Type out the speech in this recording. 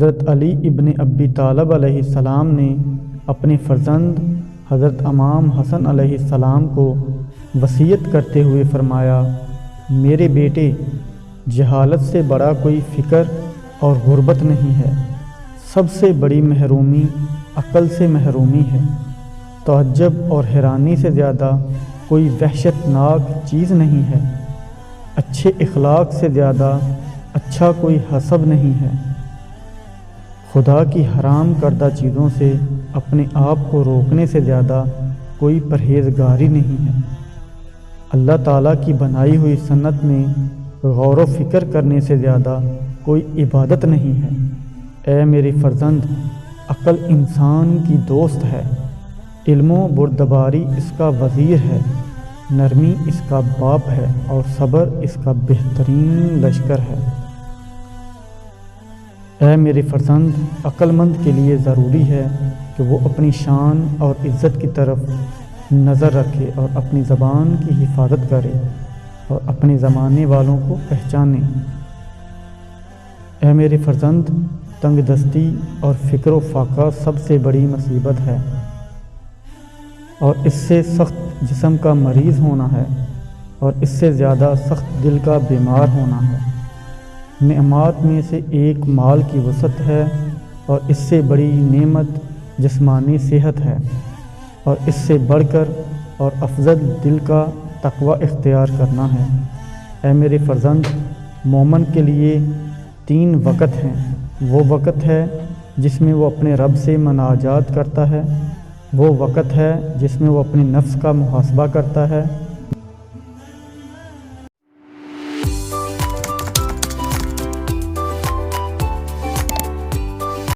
حضرت علی ابن ابی طالب علیہ السلام نے اپنے فرزند حضرت امام حسن علیہ السلام کو وصیت کرتے ہوئے فرمایا، میرے بیٹے، جہالت سے بڑا کوئی فکر اور غربت نہیں ہے۔ سب سے بڑی محرومی عقل سے محرومی ہے۔ تعجب اور حیرانی سے زیادہ کوئی وحشت ناک چیز نہیں ہے۔ اچھے اخلاق سے زیادہ اچھا کوئی حسب نہیں ہے۔ خدا کی حرام کردہ چیزوں سے اپنے آپ کو روکنے سے زیادہ کوئی پرہیزگاری نہیں ہے۔ اللہ تعالیٰ کی بنائی ہوئی سنت میں غور و فکر کرنے سے زیادہ کوئی عبادت نہیں ہے۔ اے میرے فرزند، عقل انسان کی دوست ہے، علم و بردباری اس کا وزیر ہے، نرمی اس کا باپ ہے اور صبر اس کا بہترین لشکر ہے۔ اے میرے فرزند، عقل مند کے لیے ضروری ہے کہ وہ اپنی شان اور عزت کی طرف نظر رکھے اور اپنی زبان کی حفاظت کرے اور اپنے زمانے والوں کو پہچانے۔ اے میرے فرزند، تنگ دستی اور فکر و فاقہ سب سے بڑی مصیبت ہے اور اس سے سخت جسم کا مریض ہونا ہے اور اس سے زیادہ سخت دل کا بیمار ہونا ہے۔ نعمات میں سے ایک مال کی وسعت ہے اور اس سے بڑی نعمت جسمانی صحت ہے، اور اس سے بڑھ کر اور افضل دل کا تقوی اختیار کرنا ہے۔ اے میرے فرزند، مومن کے لیے 3 وقت ہیں۔ وہ وقت ہے جس میں وہ اپنے رب سے مناجات کرتا ہے، وہ وقت ہے جس میں وہ اپنے نفس کا محاسبہ کرتا ہے،